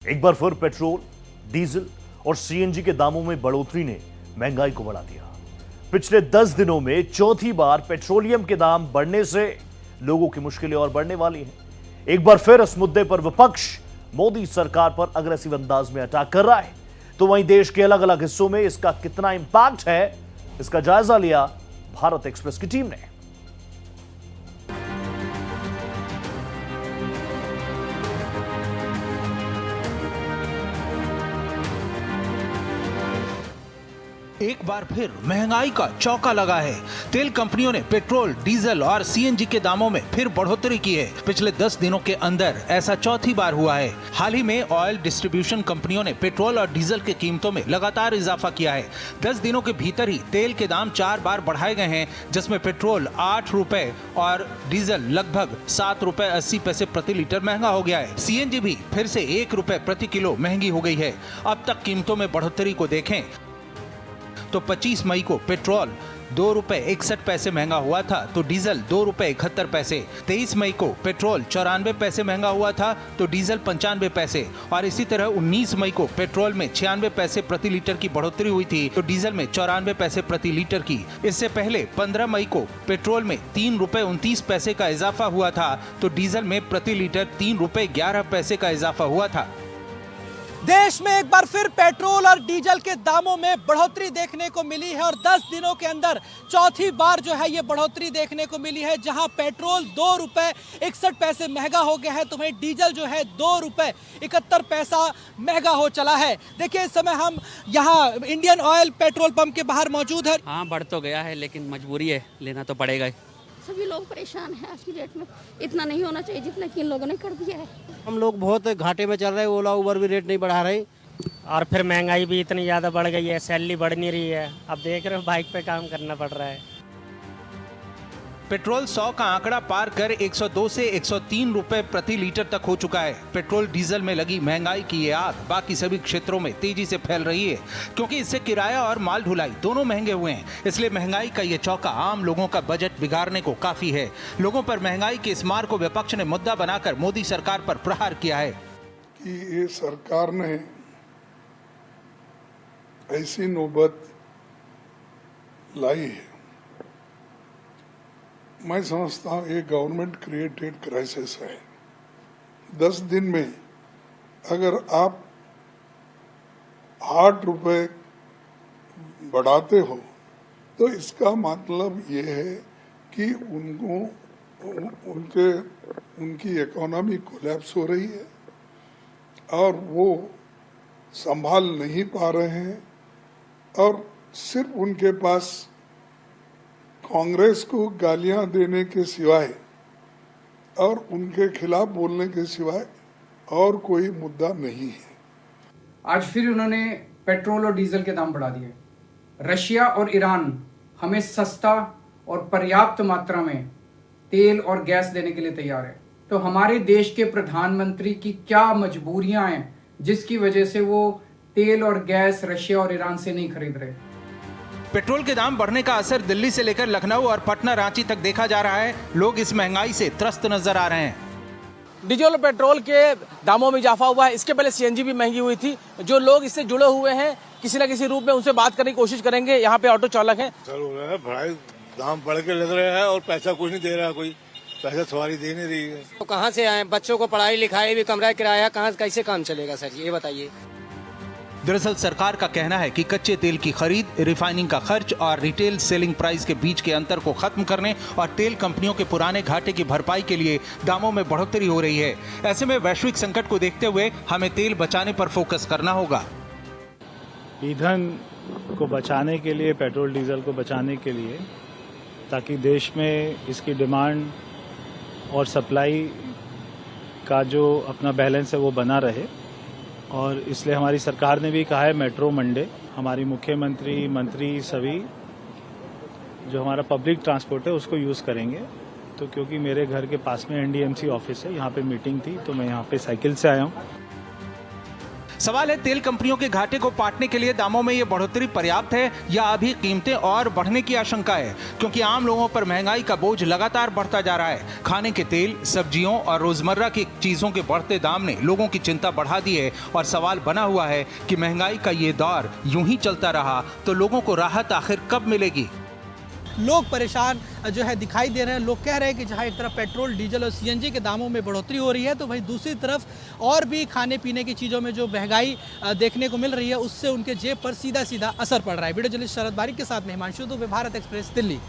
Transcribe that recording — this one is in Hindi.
एक बार फिर पेट्रोल, डीजल और सीएनजी के दामों में बढ़ोतरी ने महंगाई को बढ़ा दिया। पिछले 10 दिनों में चौथी बार पेट्रोलियम के दाम बढ़ने से लोगों की मुश्किलें और बढ़ने वाली हैं। एक बार फिर इस मुद्दे पर विपक्ष मोदी सरकार पर अग्रेसिव अंदाज में अटैक कर रहा है, तो वहीं देश के अलग अलग हिस्सों में इसका कितना इंपैक्ट है, इसका जायजा लिया भारत एक्सप्रेस की टीम ने। एक बार फिर महंगाई का चौका लगा है। तेल कंपनियों ने पेट्रोल, डीजल और सीएनजी के दामों में फिर बढ़ोतरी की है। पिछले 10 दिनों के अंदर ऐसा चौथी बार हुआ है। हाल ही में ऑयल डिस्ट्रीब्यूशन कंपनियों ने पेट्रोल और डीजल की कीमतों में लगातार इजाफा किया है। 10 दिनों के भीतर ही तेल के दाम 4 बार बढ़ाए गए हैं, जिसमें पेट्रोल 8 रुपए और डीजल लगभग 7 रुपए 80 पैसे प्रति लीटर महंगा हो गया है। सीएनजी भी फिर से 1 रुपए प्रति किलो महंगी हो गई है। अब तक कीमतों में बढ़ोतरी को देखें तो 25 मई को पेट्रोल 2 रुपए 61 पैसे महंगा हुआ था, तो डीजल 2 रुपए 71 पैसे। 23 मई को पेट्रोल 94 पैसे महंगा हुआ था, तो डीजल 95 पैसे। और इसी तरह 19 मई को पेट्रोल में 96 पैसे प्रति लीटर की बढ़ोतरी हुई थी, तो डीजल में 94 पैसे प्रति लीटर की। इससे पहले 15 मई को पेट्रोल में 3 रुपए 29 पैसे का इजाफा हुआ था, तो डीजल में प्रति लीटर 3 रुपए 11 पैसे का इजाफा हुआ था। देश में एक बार फिर पेट्रोल और डीजल के दामों में बढ़ोतरी देखने को मिली है और 10 दिनों के अंदर चौथी बार जो है ये बढ़ोतरी देखने को मिली है, जहां पेट्रोल 2 रुपए 61 पैसे महंगा हो गया है, तो वहीं डीजल जो है 2 रुपए 71 पैसा महंगा हो चला है। देखिए, इस समय हम यहाँ इंडियन ऑयल पेट्रोल पंप के बाहर मौजूद है। हाँ, बढ़ तो गया है, लेकिन मजबूरी है, लेना तो पड़ेगा ही। सभी लोग परेशान हैं आज की डेट में। इतना नहीं होना चाहिए जितना कि इन लोगों ने कर दिया है। हम लोग बहुत घाटे में चल रहे हैं, ओला उबर भी रेट नहीं बढ़ा रहे और फिर महंगाई भी इतनी ज़्यादा बढ़ गई है, सैलरी बढ़ नहीं रही है। अब देख रहे हो बाइक पे काम करना पड़ रहा है। पेट्रोल 100 का आंकड़ा पार कर 102 से 103 रुपए प्रति लीटर तक हो चुका है। पेट्रोल डीजल में लगी महंगाई की ये आग बाकी सभी क्षेत्रों में तेजी से फैल रही है, क्योंकि इससे किराया और माल ढुलाई दोनों महंगे हुए हैं। इसलिए महंगाई का ये चौका आम लोगों का बजट बिगाड़ने को काफी है। लोगों पर महंगाई की इस मार को विपक्ष ने मुद्दा बनाकर मोदी सरकार पर प्रहार किया है कि ये सरकार ने ऐसी नौबत लाई है। मैं समझता हूँ ये गवर्नमेंट क्रिएटेड क्राइसिस है। 10 दिन में अगर आप 8 रुपए बढ़ाते हो तो इसका मतलब ये है कि उनकी इकोनॉमी कोलैप्स हो रही है और वो संभाल नहीं पा रहे हैं, और सिर्फ उनके पास कांग्रेस को गालियां देने के सिवाय और उनके खिलाफ बोलने के सिवाय और कोई मुद्दा नहीं है। आज फिर उन्होंने पेट्रोल और डीजल के दाम बढ़ा दिए। रशिया और ईरान हमें सस्ता और पर्याप्त मात्रा में तेल और गैस देने के लिए तैयार है, तो हमारे देश के प्रधानमंत्री की क्या मजबूरियां हैं जिसकी वजह से वो तेल और गैस रशिया और ईरान से नहीं खरीद रहे। पेट्रोल के दाम बढ़ने का असर दिल्ली से लेकर लखनऊ और पटना रांची तक देखा जा रहा है। लोग इस महंगाई से त्रस्त नजर आ रहे हैं। डीजल और पेट्रोल के दामों में इजाफा हुआ है। इसके पहले सीएनजी भी महंगी हुई थी। जो लोग इससे जुड़े हुए हैं, किसी न किसी रूप में उनसे बात करने की कोशिश करेंगे। यहाँ पे ऑटो चालक हैं। भाई दाम बढ़ के लग रहे हैं और पैसा कुछ नहीं दे रहा, कोई पैसा सवारी दे नहीं रही है। तो कहाँ से आए? बच्चों को पढ़ाई लिखाई भी, कमरा किराया, कहाँ कैसे काम चलेगा सर, ये बताइए। दरअसल सरकार का कहना है कि कच्चे तेल की खरीद, रिफाइनिंग का खर्च और रिटेल सेलिंग प्राइस के बीच के अंतर को खत्म करने और तेल कंपनियों के पुराने घाटे की भरपाई के लिए दामों में बढ़ोतरी हो रही है। ऐसे में वैश्विक संकट को देखते हुए हमें तेल बचाने पर फोकस करना होगा। ईंधन को बचाने के लिए, पेट्रोल डीजल को बचाने के लिए, ताकि देश में इसकी डिमांड और सप्लाई का जो अपना बैलेंस है वो बना रहे, और इसलिए हमारी सरकार ने भी कहा है मेट्रो मंडे। हमारी मुख्यमंत्री, मंत्री सभी जो हमारा पब्लिक ट्रांसपोर्ट है उसको यूज़ करेंगे। तो क्योंकि मेरे घर के पास में एनडीएमसी ऑफिस है, यहाँ पे मीटिंग थी तो मैं यहाँ पे साइकिल से आया हूँ। सवाल है, तेल कंपनियों के घाटे को पाटने के लिए दामों में ये बढ़ोतरी पर्याप्त है या अभी कीमतें और बढ़ने की आशंका है? क्योंकि आम लोगों पर महंगाई का बोझ लगातार बढ़ता जा रहा है। खाने के तेल, सब्जियों और रोजमर्रा की चीजों के बढ़ते दाम ने लोगों की चिंता बढ़ा दी है और सवाल बना हुआ है कि महंगाई का ये दौर यूं ही चलता रहा तो लोगों को राहत आखिर कब मिलेगी? लोग परेशान जो है दिखाई दे रहे हैं। लोग कह रहे हैं कि जहां एक तरफ पेट्रोल, डीजल और सीएनजी के दामों में बढ़ोतरी हो रही है, तो वहीं दूसरी तरफ और भी खाने पीने की चीज़ों में जो महंगाई देखने को मिल रही है, उससे उनके जेब पर सीधा सीधा असर पड़ रहा है। वीडियो जर्नलिस्ट शरद बारिक के साथ में हिमांशु दुबे, भारत एक्सप्रेस, दिल्ली।